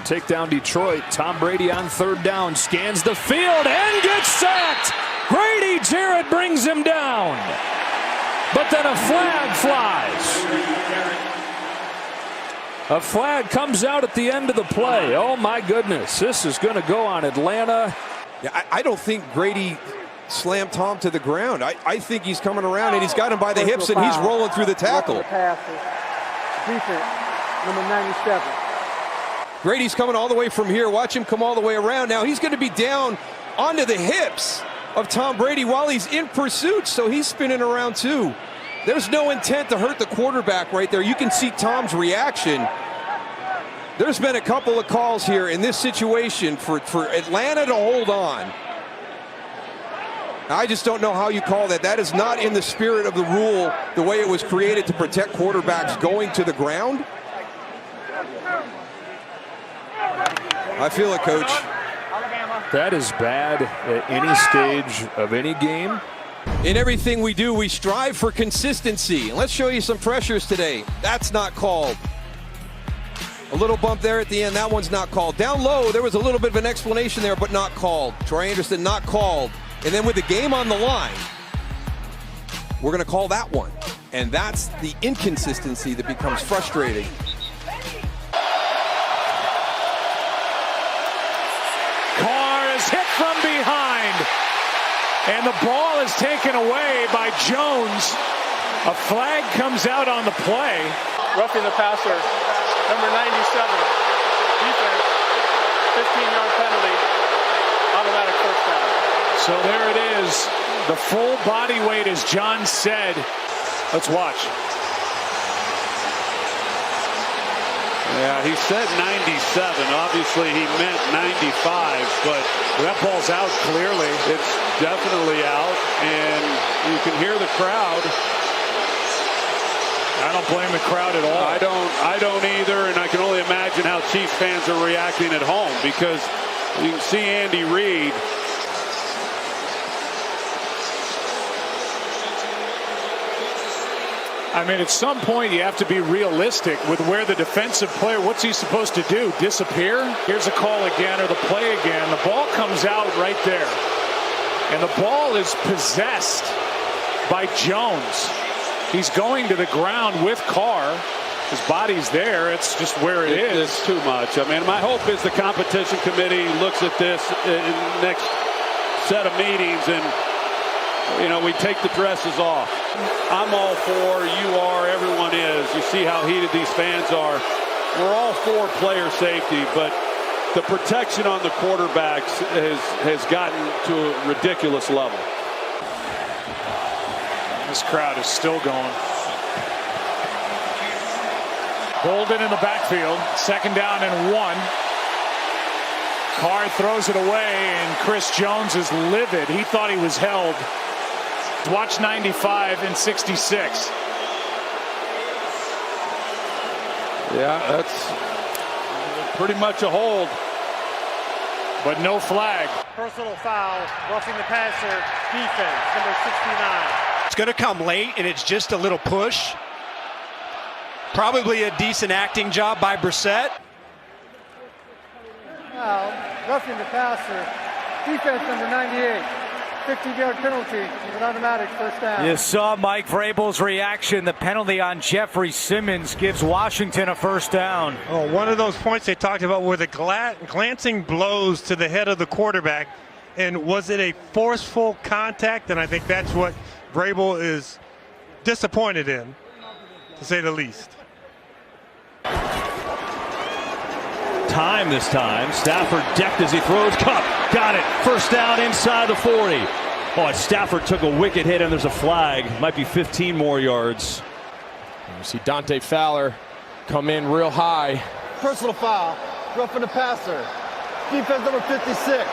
take down Detroit. Tom Brady on third down, scans the field and gets sacked. Grady Jarrett brings him down. But then a flag flies. A flag comes out at the end of the play. Oh my goodness, this is going to go on Atlanta. Yeah, I don't think Grady slammed Tom to the ground. I think he's coming around and he's got him by the hips and he's rolling through the tackle. Defense, number 97. Grady's coming all the way from here. Watch him come all the way around. Now he's going to be down onto the hips of Tom Brady while he's in pursuit, so he's spinning around too. There's no intent to hurt the quarterback right there. You can see Tom's reaction. There's been a couple of calls here in this situation for Atlanta to hold on. I just don't know how you call that. That is not in the spirit of the rule, the way it was created to protect quarterbacks going to the ground. I feel it, Coach. That is bad at any stage of any game. In everything we do, we strive for consistency. Let's show you some pressures today. That's not called. A little bump there at the end. That one's not called. Down low, there was a little bit of an explanation there, but not called. Troy Anderson not called. And then with the game on the line, we're going to call that one. And that's the inconsistency that becomes frustrating. Carr is hit from behind. And the ball is taken away by Jones. A flag comes out on the play. Roughing the passer, number 97. Defense, 15-yard penalty, automatic first down. So there it is. The full body weight, as John said. Let's watch. Yeah, he said 97. Obviously, he meant 95, but that ball's out clearly. It's definitely out, and you can hear the crowd. I don't blame the crowd at all. I don't either, and I can only imagine how Chiefs fans are reacting at home, because you can see Andy Reid. I mean, at some point you have to be realistic with where the defensive player, what's he supposed to do? Disappear? Here's a call again, or the play again. The ball comes out right there. And the ball is possessed by Jones. He's going to the ground with Carr. His body's there. It's just where it is. It's too much. I mean, my hope is the competition committee looks at this in the next set of meetings and, you know, we take the dresses off. I'm all for, you are, everyone is. You see how heated these fans are. We're all for player safety, but the protection on the quarterbacks has gotten to a ridiculous level. This crowd is still going. Bolden in the backfield. Second down and 1. Carr throws it away, and Chris Jones is livid. He thought he was held. Watch 95 and 66. Yeah, that's pretty much a hold. But no flag. Personal foul, roughing the passer, defense, number 69. It's going to come late, and it's just a little push. Probably a decent acting job by Brissett. Foul, roughing the passer, defense, number 98. 15-yard penalty, an automatic first down. You saw Mike Vrabel's reaction. The penalty on Jeffrey Simmons gives Washington a first down. Oh, one of those points they talked about were the glancing blows to the head of the quarterback. And was it a forceful contact? And I think that's what Vrabel is disappointed in, to say the least. Time this time. Stafford decked as he throws. Cup got it. First down inside the 40. Oh, Stafford took a wicked hit, and there's a flag. Might be 15 more yards. You see Dante Fowler come in real high. Personal foul, roughing the passer, defense, number 56.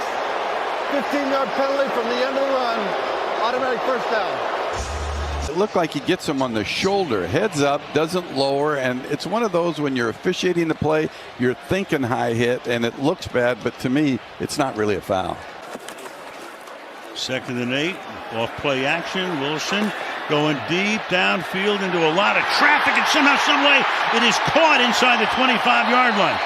15-yard penalty from the end of the run, automatic first down. It looked like he gets him on the shoulder, heads up, doesn't lower, and it's one of those when you're officiating the play, you're thinking high hit, and it looks bad, but to me, it's not really a foul. 2nd and 8, off play action, Wilson going deep downfield into a lot of traffic, and somehow, some way, it is caught inside the 25-yard line.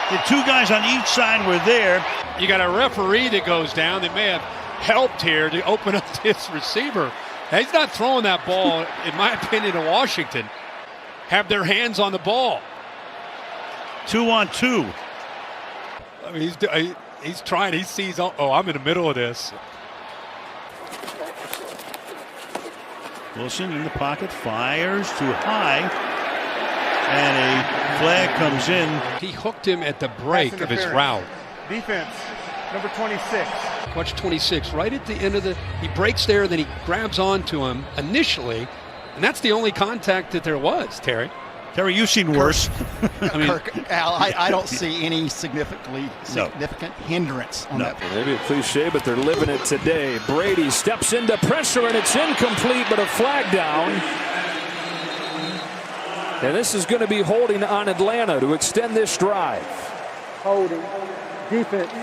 The two guys on each side were there. You got a referee that goes down that may have helped here to open up this receiver. He's not throwing that ball, in my opinion, to Washington. Have their hands on the ball. 2-on-2. I mean, he's trying. He sees, oh, I'm in the middle of this. Wilson in the pocket, fires too high, and a flag comes in. He hooked him at the break of his route. Defense, number 26. Watch 26, right at the end of he breaks there, then he grabs onto him initially, and that's the only contact that there was, Terry. Terry, you've seen worse. I mean, Al, I don't see any significant hindrance on that. Maybe a cliche, but they're living it today. Brady steps into pressure, and it's incomplete, but a flag down. And this is going to be holding on Atlanta to extend this drive. Holding. Defense,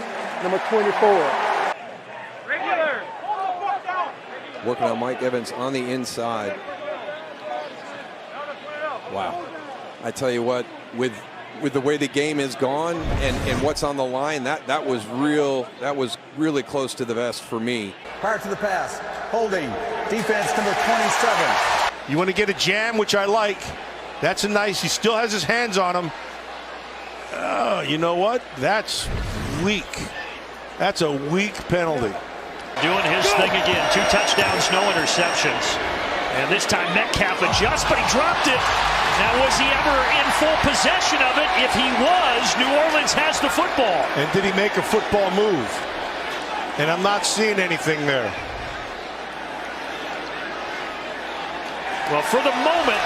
number 24. Working on Mike Evans on the inside. Wow. I tell you what, with the way the game is gone and what's on the line, that was really close to the vest for me. Prior to the pass, holding, defense number 27. You want to get a jam, which I like. That's a nice. He still has his hands on him. Oh, you know what? That's weak. That's a weak penalty. Doing his thing again. 2 touchdowns, no interceptions. And this time Metcalf adjusts, but he dropped it. Now, was he ever in full possession of it? If he was, New Orleans has the football. And did he make a football move? And I'm not seeing anything there. Well, for the moment,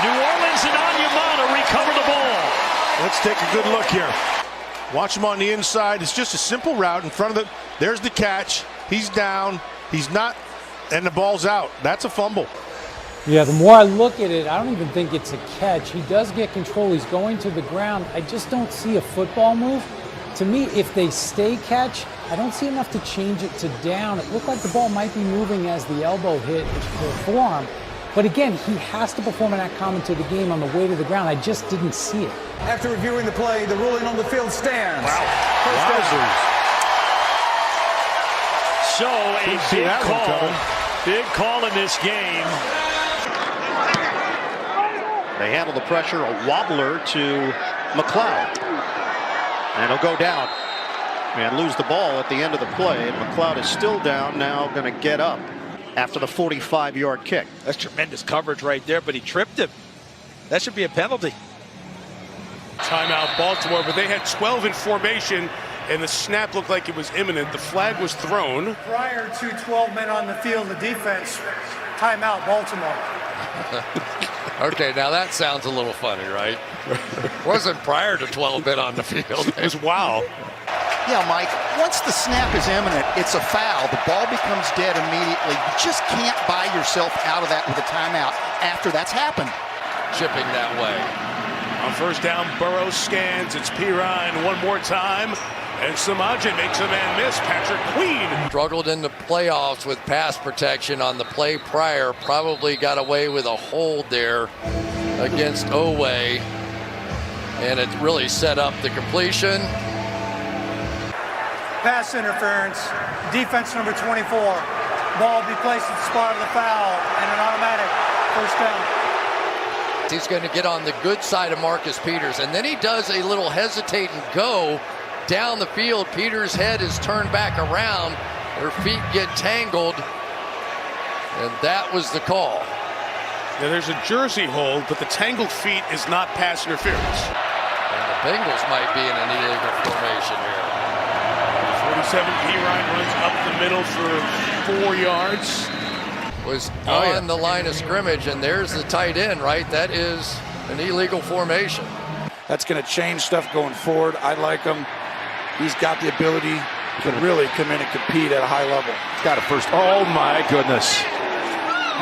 New Orleans and Onyemata recover the ball. Let's take a good look here. Watch him on the inside. It's just a simple route in front of the. There's the catch. He's down. He's not. And the ball's out. That's a fumble. Yeah, the more I look at it, I don't even think it's a catch. He does get control. He's going to the ground. I just don't see a football move. To me, if they stay catch, I don't see enough to change it to down. It looked like the ball might be moving as the elbow hit the forearm. But again, he has to perform an act common to the game on the way to the ground. I just didn't see it. After reviewing the play, the ruling on the field stands. Wow. So a big call in this game. They handle the pressure, a wobbler to McLeod. And he'll go down and lose the ball at the end of the play. And McLeod is still down, now going to get up after the 45-yard kick. That's tremendous coverage right there, but he tripped him. That should be a penalty. Timeout Baltimore, but they had 12 in formation, and the snap looked like it was imminent. The flag was thrown. Prior to 12 men on the field, the defense, timeout Baltimore. Okay, now that sounds a little funny, right? Wasn't prior to 12 men on the field. It was wow. Yeah, Mike, once the snap is imminent, it's a foul. The ball becomes dead immediately. You just can't buy yourself out of that with a timeout after that's happened. Chipping that way. On first down, Burrow scans. It's Pirine one more time. And Samaje makes a man miss. Patrick Queen. Struggled in the playoffs with pass protection on the play prior. Probably got away with a hold there against Owe. And it really set up the completion. Pass interference. Defense number 24. Ball be placed at the spot of the foul and an automatic first down. He's going to get on the good side of Marcus Peters. And then he does a little hesitate and go down the field. Peters' head is turned back around. Their feet get tangled. And that was the call. Now there's a jersey hold, but the tangled feet is not pass interference. And the Bengals might be in an illegal formation here. 47, Pirine runs up the middle for 4 yards. Was on the line of scrimmage, and there's the tight end, right? That is an illegal formation. That's going to change stuff going forward. I like him. He's got the ability to really come in and compete at a high level. He's got a first. Oh, my goodness.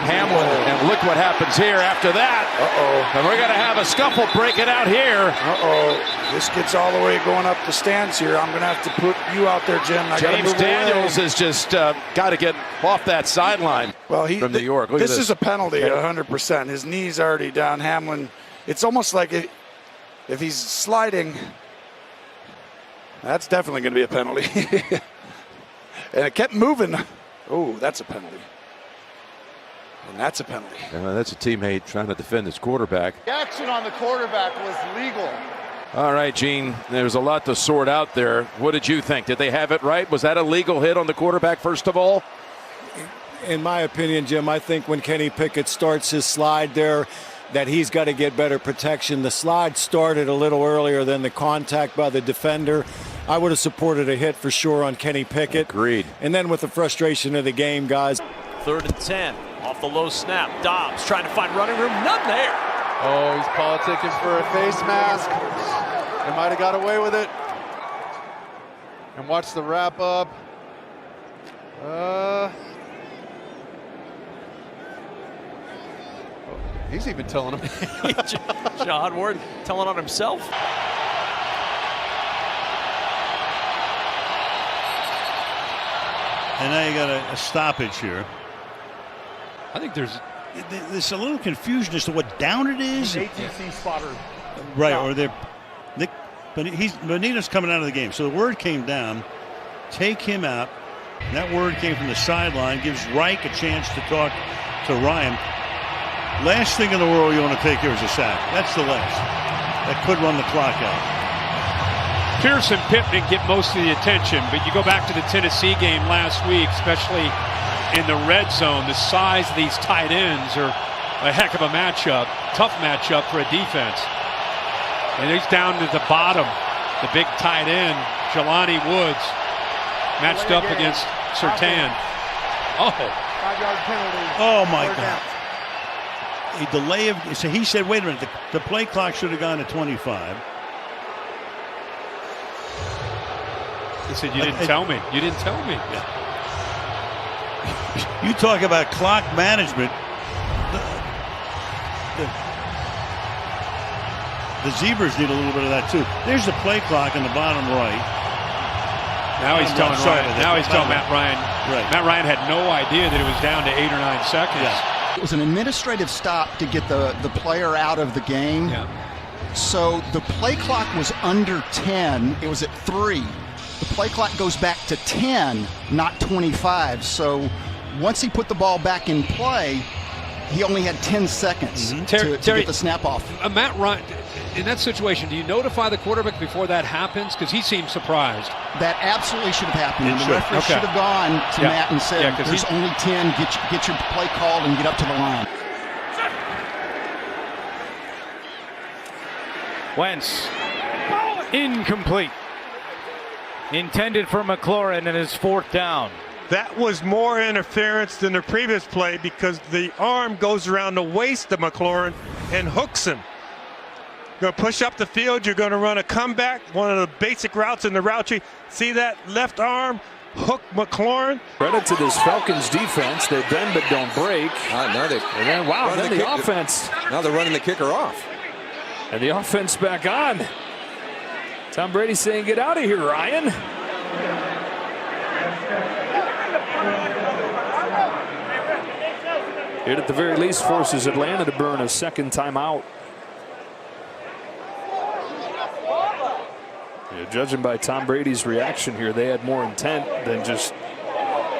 Hamlin, and look what happens here after that. Uh-oh. And we're going to have a scuffle breaking out here. Uh-oh. This gets all the way going up the stands here. I'm going to have to put you out there, Jim. James Daniels has just got to get off that sideline. Well, from New York. This is a penalty, 100%. His knee's already down. Hamlin, it's almost like if he's sliding, that's definitely going to be a penalty. And it kept moving. Oh, that's a penalty. And that's a penalty. That's a teammate trying to defend his quarterback. The action on the quarterback was legal. All right, Gene, there's a lot to sort out there. What did you think? Did they have it right? Was that a legal hit on the quarterback, first of all? In my opinion, Jim, I think when Kenny Pickett starts his slide there, that he's got to get better protection. The slide started a little earlier than the contact by the defender. I would have supported a hit for sure on Kenny Pickett. Agreed. And then with the frustration of the game, guys. 3rd and 10. Off the low snap. Dobbs trying to find running room. None there. Oh, he's politicking for a face mask. They might have got away with it. And watch the wrap up. He's even telling him. John Ward telling on himself. And now you got a stoppage here. I think there's a little confusion as to what down it is. ATC spotter. Right, or they're. But Bonino's coming out of the game. So the word came down, take him out. And that word came from the sideline, gives Reich a chance to talk to Ryan. Last thing in the world you want to take here is a sack. That's the last. That could run the clock out. Pierce and Pittman get most of the attention, but you go back to the Tennessee game last week, especially in the red zone, the size of these tight ends are a heck of a matchup, tough matchup for a defense. And he's down to the bottom, the big tight end, Jelani Woods, matched up against Surtain. Oh. 5-yard penalty. Oh, my God. A delay of, so he said, wait a minute, the play clock should have gone to 25. He said, you didn't tell me. You didn't tell me. Yeah. You talk about clock management. The Zebras need a little bit of that too. There's the play clock in the bottom right. Now he's telling Ryan. Now he's telling Matt Ryan. Right. Matt Ryan had no idea that it was down to 8 or 9 seconds. Yeah. It was an administrative stop to get the player out of the game. Yeah. So the play clock was under 10. It was at 3. The play clock goes back to 10, not 25. So once he put the ball back in play, he only had 10 seconds to get the snap off. Matt Ryan, in that situation, do you notify the quarterback before that happens? Because he seemed surprised. That absolutely should have happened. The referee should have gone to Matt and said, there's only 10, get your play called and get up to the line. Wentz, incomplete. Intended for McLaurin, and his 4th down. That was more interference than the previous play because the arm goes around the waist of McLaurin and hooks him. You're going to push up the field. You're going to run a comeback, one of the basic routes in the route tree. See that left arm hook McLaurin? Credit to this Falcons defense. They bend but don't break. Then the offense. Now they're running the kicker off. And the offense back on. Tom Brady saying, get out of here, Ryan. It at the very least forces Atlanta to burn a second timeout. Judging by Tom Brady's reaction here, they had more intent than just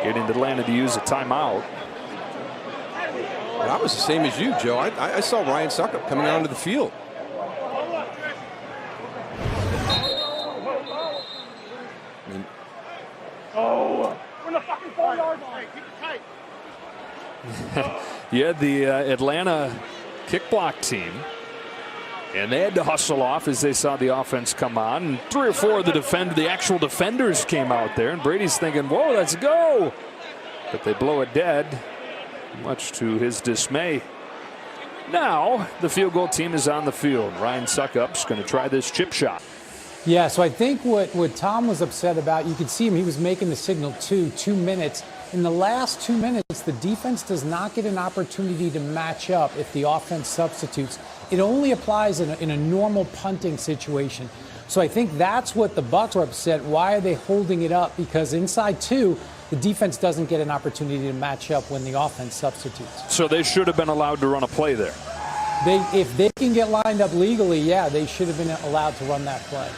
getting Atlanta to use a timeout. I was the same as you, Joe. I saw Ryan Succop coming onto the field. We're in the fucking 4-yard line. Keep it tight. You had the Atlanta kick block team, and they had to hustle off as they saw the offense come on. And 3 or 4 of the actual defenders came out there, and Brady's thinking, whoa, let's go. But they blow it dead, much to his dismay. Now the field goal team is on the field. Ryan Succop's going to try this chip shot. Yeah, so I think what Tom was upset about, you could see him, he was making the signal 2 minutes. In the last 2 minutes, the defense does not get an opportunity to match up if the offense substitutes. It only applies in a normal punting situation. So I think that's what the Bucs were upset. Why are they holding it up? Because inside 2, the defense doesn't get an opportunity to match up when the offense substitutes. So they should have been allowed to run a play there. If they can get lined up legally, yeah, they should have been allowed to run that play.